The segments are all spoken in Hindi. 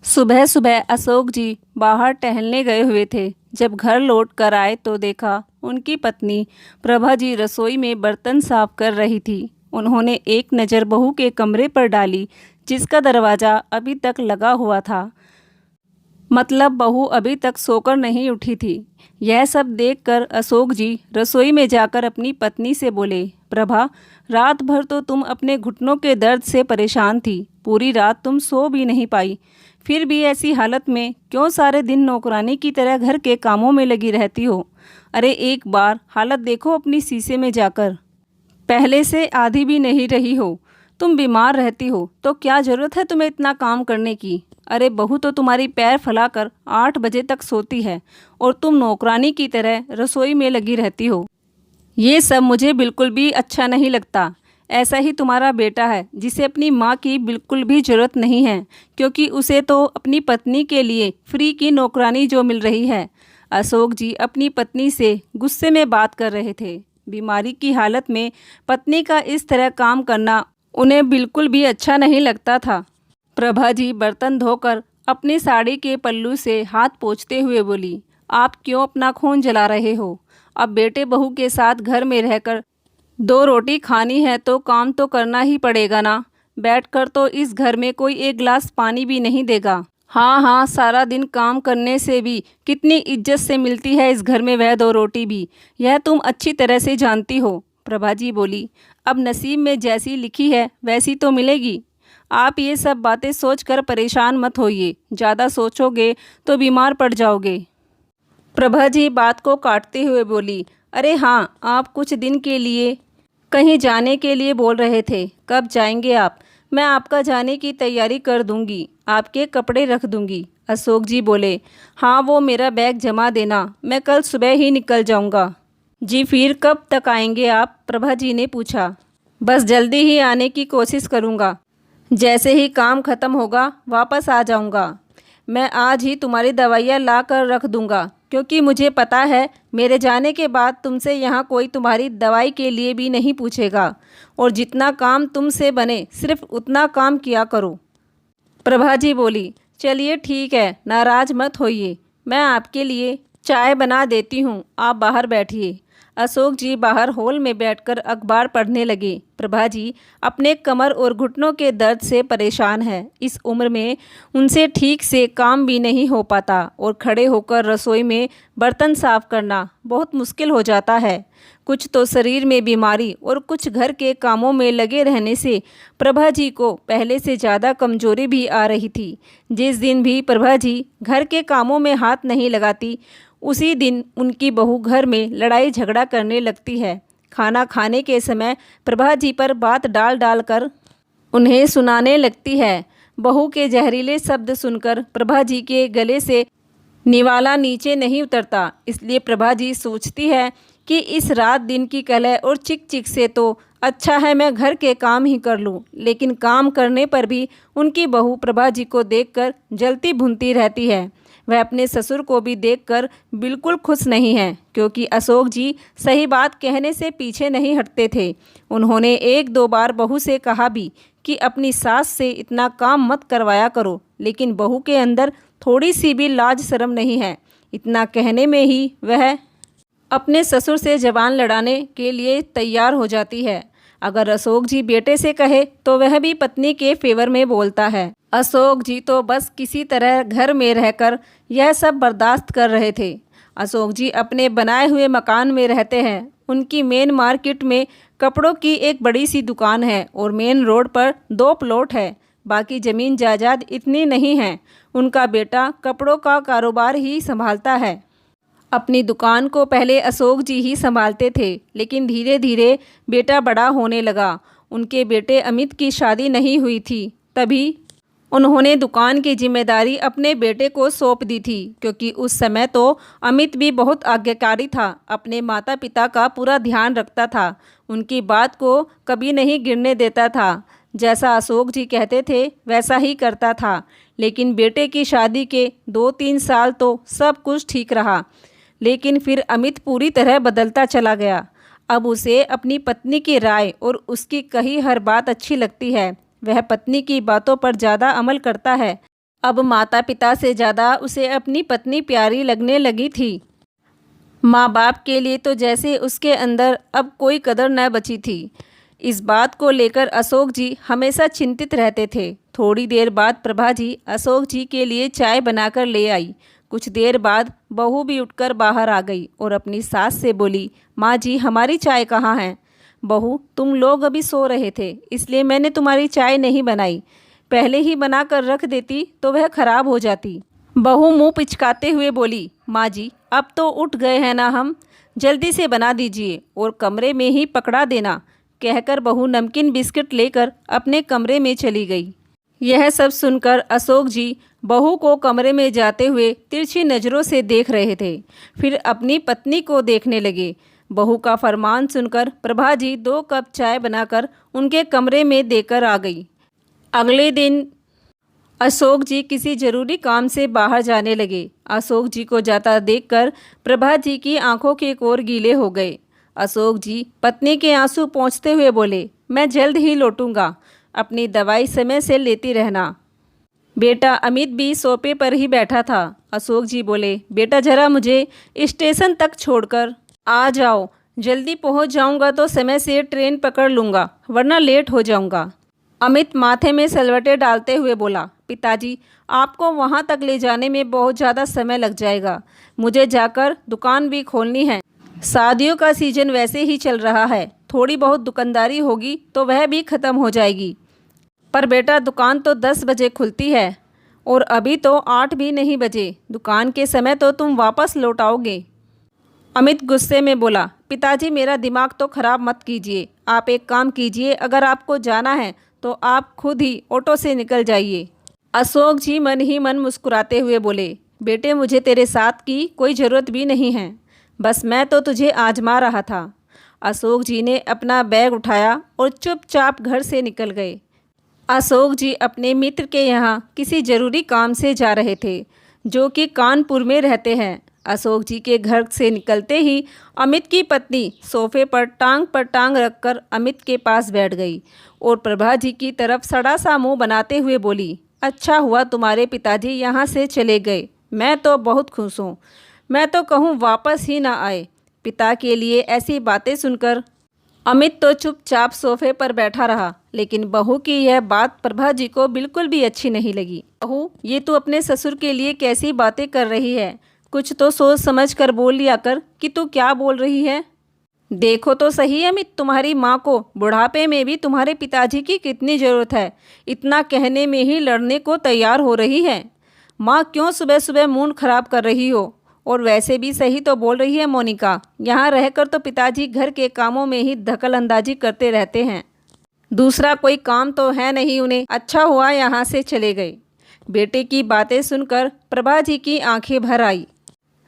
सुबह सुबह अशोक जी बाहर टहलने गए हुए थे। जब घर लौट कर आए तो देखा उनकी पत्नी प्रभा जी रसोई में बर्तन साफ कर रही थी। उन्होंने एक नज़र बहू के कमरे पर डाली, जिसका दरवाज़ा अभी तक लगा हुआ था। मतलब बहू अभी तक सोकर नहीं उठी थी। यह सब देखकर अशोक जी रसोई में जाकर अपनी पत्नी से बोले, प्रभा, रात भर तो तुम अपने घुटनों के दर्द से परेशान थी। पूरी रात तुम सो भी नहीं पाई। फिर भी ऐसी हालत में क्यों सारे दिन नौकरानी की तरह घर के कामों में लगी रहती हो? अरे एक बार हालत देखो अपनी शीशे में जाकर। पहले से आधी भी नहीं रही हो। तुम बीमार रहती हो तो क्या ज़रूरत है तुम्हें इतना काम करने की? अरे बहू तो तुम्हारी पैर फैलाकर 8 बजे तक सोती है और तुम नौकरानी की तरह रसोई में लगी रहती हो। ये सब मुझे बिल्कुल भी अच्छा नहीं लगता। ऐसा ही तुम्हारा बेटा है, जिसे अपनी माँ की बिल्कुल भी ज़रूरत नहीं है, क्योंकि उसे तो अपनी पत्नी के लिए फ्री की नौकरानी जो मिल रही है। अशोक जी अपनी पत्नी से गुस्से में बात कर रहे थे। बीमारी की हालत में पत्नी का इस तरह काम करना उन्हें बिल्कुल भी अच्छा नहीं लगता था। प्रभा जी बर्तन धोकर अपनी साड़ी के पल्लू से हाथ पोंछते हुए बोली, आप क्यों अपना खून जला रहे हो? अब बेटे बहू के साथ घर में रहकर 2 रोटी खानी है तो काम तो करना ही पड़ेगा ना। बैठकर तो इस घर में कोई एक गिलास पानी भी नहीं देगा। हाँ हाँ, सारा दिन काम करने से भी कितनी इज्जत से मिलती है इस घर में वह 2 रोटी भी। यह तुम अच्छी तरह से जानती हो। प्रभा जी बोली, अब नसीब में जैसी लिखी है वैसी तो मिलेगी। आप ये सब बातें सोचकर परेशान मत होइए। ज़्यादा सोचोगे तो बीमार पड़ जाओगे। प्रभा जी बात को काटते हुए बोली, अरे हाँ, आप कुछ दिन के लिए कहीं जाने के लिए बोल रहे थे। कब जाएंगे आप? मैं आपका जाने की तैयारी कर दूंगी, आपके कपड़े रख दूंगी। अशोक जी बोले, हाँ, वो मेरा बैग जमा देना, मैं कल सुबह ही निकल जाऊंगा। जी फिर कब तक आएंगे आप? प्रभा जी ने पूछा। बस जल्दी ही आने की कोशिश करूंगा। जैसे ही काम ख़त्म होगा वापस आ जाऊंगा। मैं आज ही तुम्हारी दवाइयाँ ला कर रख दूंगा, क्योंकि मुझे पता है मेरे जाने के बाद तुमसे यहाँ कोई तुम्हारी दवाई के लिए भी नहीं पूछेगा। और जितना काम तुमसे बने सिर्फ उतना काम किया करो। प्रभा जी बोली, चलिए ठीक है, नाराज़ मत होइए। मैं आपके लिए चाय बना देती हूँ, आप बाहर बैठिए। अशोक जी बाहर हॉल में बैठकर अखबार पढ़ने लगे। प्रभा जी अपने कमर और घुटनों के दर्द से परेशान है। इस उम्र में उनसे ठीक से काम भी नहीं हो पाता और खड़े होकर रसोई में बर्तन साफ करना बहुत मुश्किल हो जाता है। कुछ तो शरीर में बीमारी और कुछ घर के कामों में लगे रहने से प्रभा जी को पहले से ज़्यादा कमजोरी भी आ रही थी। जिस दिन भी प्रभा जी घर के कामों में हाथ नहीं लगाती, उसी दिन उनकी बहू घर में लड़ाई झगड़ा करने लगती है। खाना खाने के समय प्रभा जी पर बात डाल डाल कर उन्हें सुनाने लगती है। बहू के जहरीले शब्द सुनकर प्रभा जी के गले से निवाला नीचे नहीं उतरता। इसलिए प्रभा जी सोचती है कि इस रात दिन की कलह और चिक चिक से तो अच्छा है मैं घर के काम ही कर लूं। लेकिन काम करने पर भी उनकी बहू प्रभा जी को देखकर जलती भुनती रहती है। वह अपने ससुर को भी देखकर बिल्कुल खुश नहीं है, क्योंकि अशोक जी सही बात कहने से पीछे नहीं हटते थे। उन्होंने 1-2 बार बहू से कहा भी कि अपनी सास से इतना काम मत करवाया करो, लेकिन बहू के अंदर थोड़ी सी भी लाज शर्म नहीं है। इतना कहने में ही वह अपने ससुर से जबान लड़ाने के लिए तैयार हो जाती है। अगर अशोक जी बेटे से कहे तो वह भी पत्नी के फेवर में बोलता है। अशोक जी तो बस किसी तरह घर में रहकर यह सब बर्दाश्त कर रहे थे। अशोक जी अपने बनाए हुए मकान में रहते हैं। उनकी मेन मार्केट में कपड़ों की एक बड़ी सी दुकान है और मेन रोड पर 2 प्लॉट है। बाकी ज़मीन जायदाद इतनी नहीं है। उनका बेटा कपड़ों का कारोबार ही संभालता है। अपनी दुकान को पहले अशोक जी ही संभालते थे, लेकिन धीरे धीरे बेटा बड़ा होने लगा। उनके बेटे अमित की शादी नहीं हुई थी, तभी उन्होंने दुकान की जिम्मेदारी अपने बेटे को सौंप दी थी, क्योंकि उस समय तो अमित भी बहुत आज्ञाकारी था। अपने माता पिता का पूरा ध्यान रखता था, उनकी बात को कभी नहीं गिरने देता था। जैसा अशोक जी कहते थे वैसा ही करता था। लेकिन बेटे की शादी के 2-3 साल तो सब कुछ ठीक रहा, लेकिन फिर अमित पूरी तरह बदलता चला गया। अब उसे अपनी पत्नी की राय और उसकी कही हर बात अच्छी लगती है। वह पत्नी की बातों पर ज़्यादा अमल करता है। अब माता पिता से ज़्यादा उसे अपनी पत्नी प्यारी लगने लगी थी। माँ बाप के लिए तो जैसे उसके अंदर अब कोई कदर न बची थी। इस बात को लेकर अशोक जी हमेशा चिंतित रहते थे। थोड़ी देर बाद प्रभा जी अशोक जी के लिए चाय बनाकर ले आई। कुछ देर बाद बहू भी उठकर बाहर आ गई और अपनी सास से बोली, माँ जी हमारी चाय कहाँ है? बहू, तुम लोग अभी सो रहे थे इसलिए मैंने तुम्हारी चाय नहीं बनाई। पहले ही बना कर रख देती तो वह खराब हो जाती। बहू मुंह पिचकाते हुए बोली, माँ जी अब तो उठ गए हैं ना हम, जल्दी से बना दीजिए और कमरे में ही पकड़ा देना। कहकर बहू नमकीन बिस्किट लेकर अपने कमरे में चली गई। यह सब सुनकर अशोक जी बहू को कमरे में जाते हुए तिरछी नज़रों से देख रहे थे। फिर अपनी पत्नी को देखने लगे। बहू का फरमान सुनकर प्रभा जी 2 कप चाय बनाकर उनके कमरे में देकर आ गई। अगले दिन अशोक जी किसी जरूरी काम से बाहर जाने लगे। अशोक जी को जाता देखकर प्रभा जी की आंखों के कोर गीले हो गए। अशोक जी पत्नी के आंसू पोंछते हुए बोले, मैं जल्द ही लौटूंगा, अपनी दवाई समय से लेती रहना। बेटा अमित भी सोफे पर ही बैठा था। अशोक जी बोले, बेटा जरा मुझे स्टेशन तक छोड़कर आ जाओ, जल्दी पहुंच जाऊंगा तो समय से ट्रेन पकड़ लूंगा वरना लेट हो जाऊंगा। अमित माथे में सलवटें डालते हुए बोला, पिताजी आपको वहां तक ले जाने में बहुत ज़्यादा समय लग जाएगा। मुझे जाकर दुकान भी खोलनी है। शादियों का सीजन वैसे ही चल रहा है, थोड़ी बहुत दुकानदारी होगी तो वह भी ख़त्म हो जाएगी। पर बेटा दुकान तो 10 बजे खुलती है और अभी तो 8 भी नहीं बजे। दुकान के समय तो तुम वापस लौट आओगे। अमित गुस्से में बोला, पिताजी मेरा दिमाग तो ख़राब मत कीजिए। आप एक काम कीजिए, अगर आपको जाना है तो आप खुद ही ऑटो से निकल जाइए। अशोक जी मन ही मन मुस्कुराते हुए बोले, बेटे मुझे तेरे साथ की कोई ज़रूरत भी नहीं है, बस मैं तो तुझे आजमा रहा था। अशोक जी ने अपना बैग उठाया और चुपचाप घर से निकल गए। अशोक जी अपने मित्र के यहाँ किसी ज़रूरी काम से जा रहे थे, जो कि कानपुर में रहते हैं। अशोक जी के घर से निकलते ही अमित की पत्नी सोफे पर टांग रखकर अमित के पास बैठ गई और प्रभा जी की तरफ सड़ा सा मुंह बनाते हुए बोली, अच्छा हुआ तुम्हारे पिताजी यहाँ से चले गए, मैं तो बहुत खुश हूँ। मैं तो कहूँ वापस ही ना आए। पिता के लिए ऐसी बातें सुनकर अमित तो चुपचाप सोफे पर बैठा रहा, लेकिन बहू की यह बात प्रभा जी को बिल्कुल भी अच्छी नहीं लगी। बहू, ये तू अपने ससुर के लिए कैसी बातें कर रही है? कुछ तो सोच समझ कर बोल लिया कर कि तू क्या बोल रही है। देखो तो सही अमित, तुम्हारी माँ को बुढ़ापे में भी तुम्हारे पिताजी की कितनी ज़रूरत है, इतना कहने में ही लड़ने को तैयार हो रही है। माँ क्यों सुबह सुबह मूड खराब कर रही हो? और वैसे भी सही तो बोल रही है मोनिका, यहाँ रहकर तो पिताजी घर के कामों में ही दखल अंदाजी करते रहते हैं, दूसरा कोई काम तो है नहीं उन्हें। अच्छा हुआ यहाँ से चले गए। बेटे की बातें सुनकर प्रभा जी की आंखें भर आई।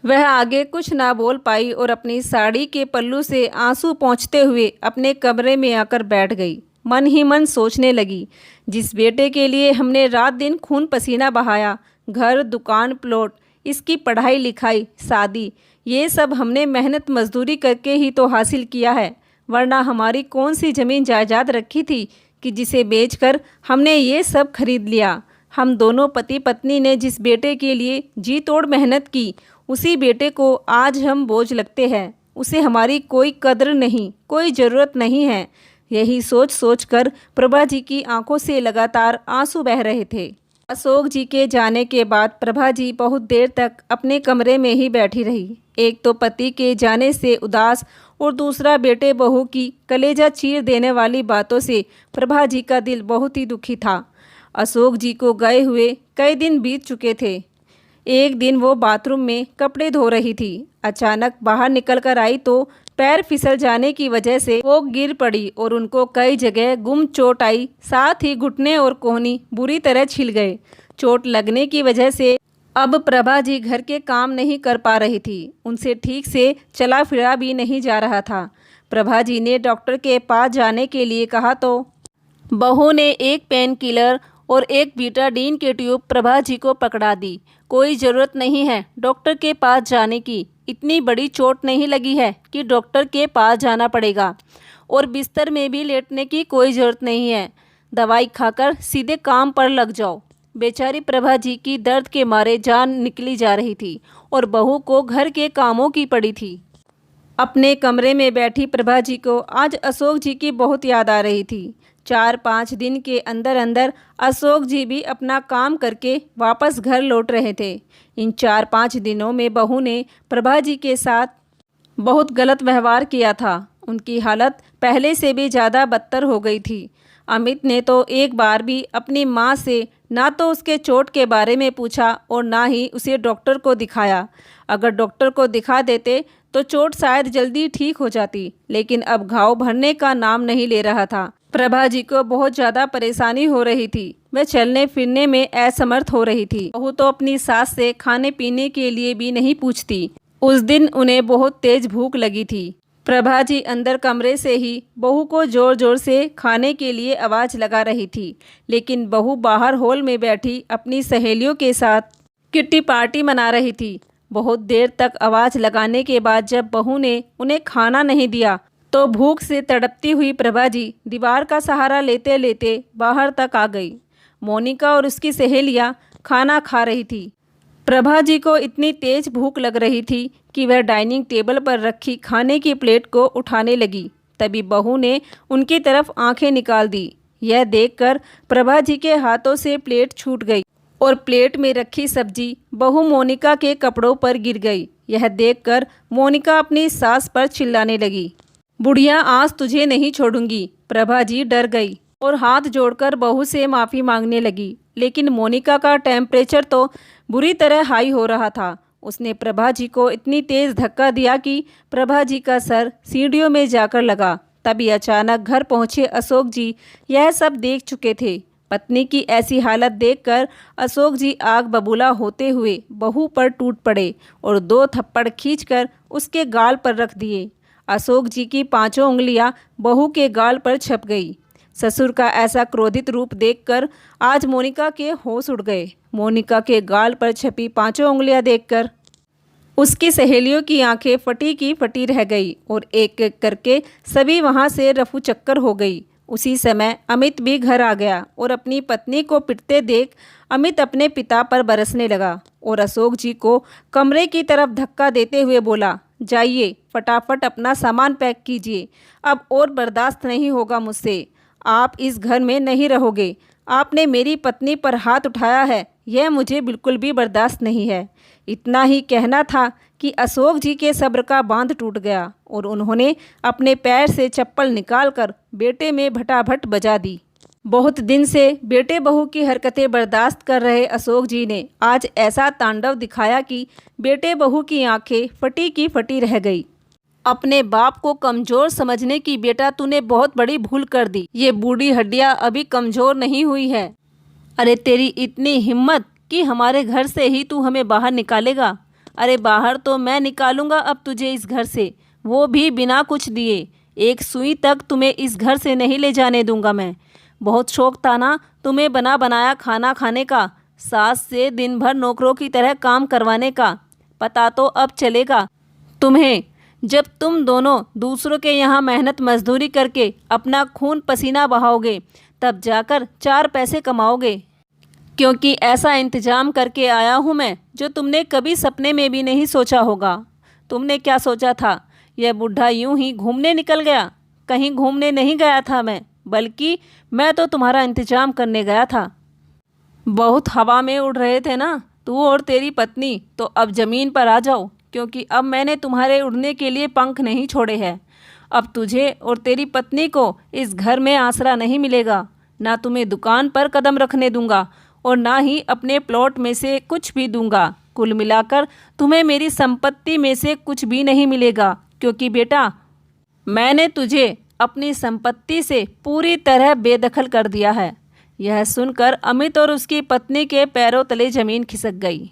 वह आगे कुछ ना बोल पाई और अपनी साड़ी के पल्लू से आंसू पोंछते हुए अपने कमरे में आकर बैठ गई। मन ही मन सोचने लगी, जिस बेटे के लिए हमने रात दिन खून पसीना बहाया, घर दुकान प्लॉट, इसकी पढ़ाई लिखाई शादी, ये सब हमने मेहनत मजदूरी करके ही तो हासिल किया है, वरना हमारी कौन सी ज़मीन जायदाद रखी थी कि जिसे बेचकर हमने ये सब खरीद लिया। हम दोनों पति पत्नी ने जिस बेटे के लिए जी तोड़ मेहनत की, उसी बेटे को आज हम बोझ लगते हैं। उसे हमारी कोई कद्र नहीं, कोई ज़रूरत नहीं है। यही सोच सोच कर प्रभा जी की आंखों से लगातार आंसू बह रहे थे। अशोक जी के जाने के बाद प्रभा जी बहुत देर तक अपने कमरे में ही बैठी रही। एक तो पति के जाने से उदास और दूसरा बेटे बहू की कलेजा चीर देने वाली बातों से प्रभा जी का दिल बहुत ही दुखी था। अशोक जी को गए हुए कई दिन बीत चुके थे। एक दिन वो बाथरूम में कपड़े धो रही थी। अचानक बाहर निकल कर आई तो पैर फिसल जाने की वजह से वो गिर पड़ी और उनको कई जगह गुम चोट आई, साथ ही घुटने और कोहनी बुरी तरह छिल गए। चोट लगने की वजह से अब प्रभा जी घर के काम नहीं कर पा रही थी, उनसे ठीक से चला फिरा भी नहीं जा रहा था। प्रभा जी ने डॉक्टर के पास जाने के लिए कहा तो बहू ने एक पेन किलर और एक बीटाडीन के ट्यूब प्रभा जी को पकड़ा दी। कोई ज़रूरत नहीं है डॉक्टर के पास जाने की, इतनी बड़ी चोट नहीं लगी है कि डॉक्टर के पास जाना पड़ेगा, और बिस्तर में भी लेटने की कोई ज़रूरत नहीं है। दवाई खाकर सीधे काम पर लग जाओ। बेचारी प्रभा जी की दर्द के मारे जान निकली जा रही थी और बहू को घर के कामों की पड़ी थी। अपने कमरे में बैठी प्रभा जी को आज अशोक जी की बहुत याद आ रही थी। 4-5 दिन के अंदर अंदर अशोक जी भी अपना काम करके वापस घर लौट रहे थे। इन 4-5 दिनों में बहू ने प्रभा जी के साथ बहुत गलत व्यवहार किया था। उनकी हालत पहले से भी ज़्यादा बदतर हो गई थी। अमित ने तो एक बार भी अपनी माँ से ना तो उसके चोट के बारे में पूछा और ना ही उसे डॉक्टर को दिखाया। अगर डॉक्टर को दिखा देते तो चोट शायद जल्दी ठीक हो जाती, लेकिन अब घाव भरने का नाम नहीं ले रहा था। प्रभा जी को बहुत ज़्यादा परेशानी हो रही थी। वह चलने फिरने में असमर्थ हो रही थी। बहू तो अपनी सास से खाने पीने के लिए भी नहीं पूछती। उस दिन उन्हें बहुत तेज भूख लगी थी। प्रभा जी अंदर कमरे से ही बहू को ज़ोर ज़ोर से खाने के लिए आवाज़ लगा रही थी, लेकिन बहू बाहर हॉल में बैठी अपनी सहेलियों के साथ किट्टी पार्टी मना रही थी। बहुत देर तक आवाज़ लगाने के बाद जब बहू ने उन्हें खाना नहीं दिया तो भूख से तड़पती हुई प्रभा जी दीवार का सहारा लेते लेते बाहर तक आ गई। मोनिका और उसकी सहेलियां खाना खा रही थी। प्रभा जी को इतनी तेज भूख लग रही थी कि वह डाइनिंग टेबल पर रखी खाने की प्लेट को उठाने लगी। तभी बहू ने उनकी तरफ आंखें निकाल दी। यह देखकर प्रभा जी के हाथों से प्लेट छूट गई और प्लेट में रखी सब्जी बहू मोनिका के कपड़ों पर गिर गई। यह देखकर मोनिका अपनी सास पर चिल्लाने लगी, बुढ़िया आज तुझे नहीं छोड़ूंगी। प्रभा जी डर गई और हाथ जोड़कर बहू से माफ़ी मांगने लगी, लेकिन मोनिका का टेम्परेचर तो बुरी तरह हाई हो रहा था। उसने प्रभा जी को इतनी तेज़ धक्का दिया कि प्रभा जी का सर सीढ़ियों में जाकर लगा। तभी अचानक घर पहुंचे अशोक जी यह सब देख चुके थे। पत्नी की ऐसी हालत देखकर अशोक जी आग बबूला होते हुए बहू पर टूट पड़े और 2 थप्पड़ खींचकर उसके गाल पर रख दिए। अशोक जी की 5 उंगलियां बहू के गाल पर छप गई। ससुर का ऐसा क्रोधित रूप देखकर आज मोनिका के होश उड़ गए। मोनिका के गाल पर छपी 5 उंगलियां देखकर उसकी सहेलियों की आंखें फटी की फटी रह गई और एक एक करके सभी वहां से रफू चक्कर हो गई। उसी समय अमित भी घर आ गया और अपनी पत्नी को पिटते देख अमित अपने पिता पर बरसने लगा और अशोक जी को कमरे की तरफ धक्का देते हुए बोला, जाइए फटाफट अपना सामान पैक कीजिए, अब और बर्दाश्त नहीं होगा मुझसे। आप इस घर में नहीं रहोगे। आपने मेरी पत्नी पर हाथ उठाया है, यह मुझे बिल्कुल भी बर्दाश्त नहीं है। इतना ही कहना था कि अशोक जी के सब्र का बांध टूट गया और उन्होंने अपने पैर से चप्पल निकालकर बेटे में भटाभट बजा दी। बहुत दिन से बेटे बहू की हरकतें बर्दाश्त कर रहे अशोक जी ने आज ऐसा तांडव दिखाया कि बेटे बहू की आंखें फटी की फटी रह गई। अपने बाप को कमज़ोर समझने की बेटा तूने बहुत बड़ी भूल कर दी। ये बूढ़ी हड्डियाँ अभी कमज़ोर नहीं हुई है। अरे तेरी इतनी हिम्मत कि हमारे घर से ही तू हमें बाहर निकालेगा। अरे बाहर तो मैं निकालूंगा अब तुझे इस घर से, वो भी बिना कुछ दिए। एक सुई तक तुम्हें इस घर से नहीं ले जाने दूंगा मैं। बहुत शौक था ना तुम्हें बना बनाया खाना खाने का, सास से दिन भर नौकरों की तरह काम करवाने का। पता तो अब चलेगा तुम्हें, जब तुम दोनों दूसरों के यहाँ मेहनत मजदूरी करके अपना खून पसीना बहाओगे, तब जाकर 4 पैसे कमाओगे। क्योंकि ऐसा इंतजाम करके आया हूँ मैं जो तुमने कभी सपने में भी नहीं सोचा होगा। तुमने क्या सोचा था यह बुढ़ा यूं ही घूमने निकल गया? कहीं घूमने नहीं गया था मैं, बल्कि मैं तो तुम्हारा इंतजाम करने गया था। बहुत हवा में उड़ रहे थे ना तू और तेरी पत्नी, तो अब ज़मीन पर आ जाओ, क्योंकि अब मैंने तुम्हारे उड़ने के लिए पंख नहीं छोड़े हैं। अब तुझे और तेरी पत्नी को इस घर में आसरा नहीं मिलेगा। ना तुम्हें दुकान पर कदम रखने दूंगा और ना ही अपने प्लॉट में से कुछ भी दूंगा। कुल मिलाकर तुम्हें मेरी संपत्ति में से कुछ भी नहीं मिलेगा, क्योंकि बेटा मैंने तुझे अपनी संपत्ति से पूरी तरह बेदखल कर दिया है। यह सुनकर अमित और उसकी पत्नी के पैरों तले जमीन खिसक गई।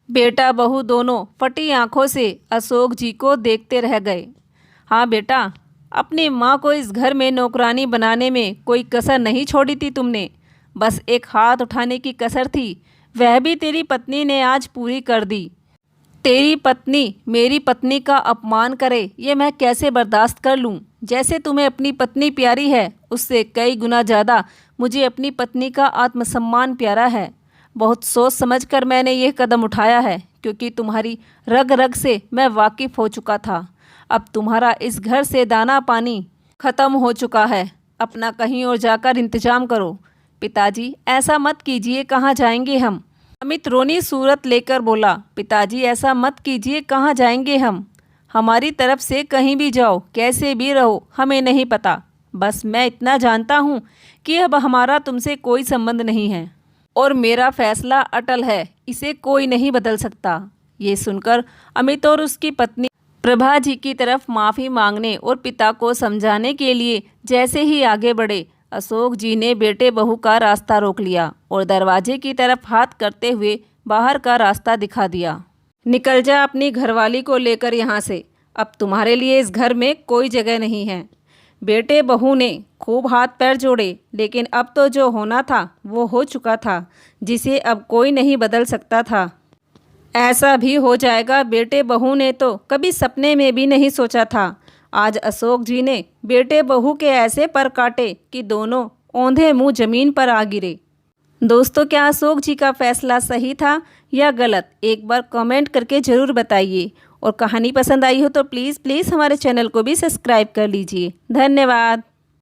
बेटा बहू दोनों फटी आंखों से अशोक जी को देखते रह गए। हाँ बेटा, अपनी माँ को इस घर में नौकरानी बनाने में कोई कसर नहीं छोड़ी थी तुमने। बस एक हाथ उठाने की कसर थी, वह भी तेरी पत्नी ने आज पूरी कर दी। तेरी पत्नी मेरी पत्नी का अपमान करे ये मैं कैसे बर्दाश्त कर लूँ? जैसे तुम्हें अपनी पत्नी प्यारी है, उससे कई गुना ज़्यादा मुझे अपनी पत्नी का आत्मसम्मान प्यारा है। बहुत सोच समझकर मैंने यह कदम उठाया है, क्योंकि तुम्हारी रग रग से मैं वाकिफ़ हो चुका था। अब तुम्हारा इस घर से दाना पानी ख़त्म हो चुका है। अपना कहीं और जाकर इंतजाम करो। पिताजी, ऐसा मत कीजिए, कहाँ जाएंगे हम? अमित रोनी सूरत लेकर बोला, पिताजी ऐसा मत कीजिए, कहाँ जाएंगे हम? हमारी तरफ से कहीं भी जाओ, कैसे भी रहो, हमें नहीं पता। बस मैं इतना जानता हूँ कि अब हमारा तुमसे कोई संबंध नहीं है और मेरा फैसला अटल है, इसे कोई नहीं बदल सकता। ये सुनकर अमित और उसकी पत्नी प्रभा जी की तरफ माफ़ी मांगने और पिता को समझाने के लिए जैसे ही आगे बढ़े, अशोक जी ने बेटे बहू का रास्ता रोक लिया और दरवाजे की तरफ हाथ करते हुए बाहर का रास्ता दिखा दिया। निकल जा अपनी घरवाली को लेकर यहाँ से, अब तुम्हारे लिए इस घर में कोई जगह नहीं है। बेटे बहू ने खूब हाथ पैर जोड़े, लेकिन अब तो जो होना था वो हो चुका था, जिसे अब कोई नहीं बदल सकता था। ऐसा भी हो जाएगा, बेटे बहू ने तो कभी सपने में भी नहीं सोचा था। आज अशोक जी ने बेटे बहू के ऐसे पर काटे कि दोनों औंधे मुंह जमीन पर आ गिरे। दोस्तों, क्या अशोक जी का फैसला सही था या गलत? एक बार कमेंट करके ज़रूर बताइए। और कहानी पसंद आई हो तो प्लीज़ हमारे चैनल को भी सब्सक्राइब कर लीजिए। धन्यवाद।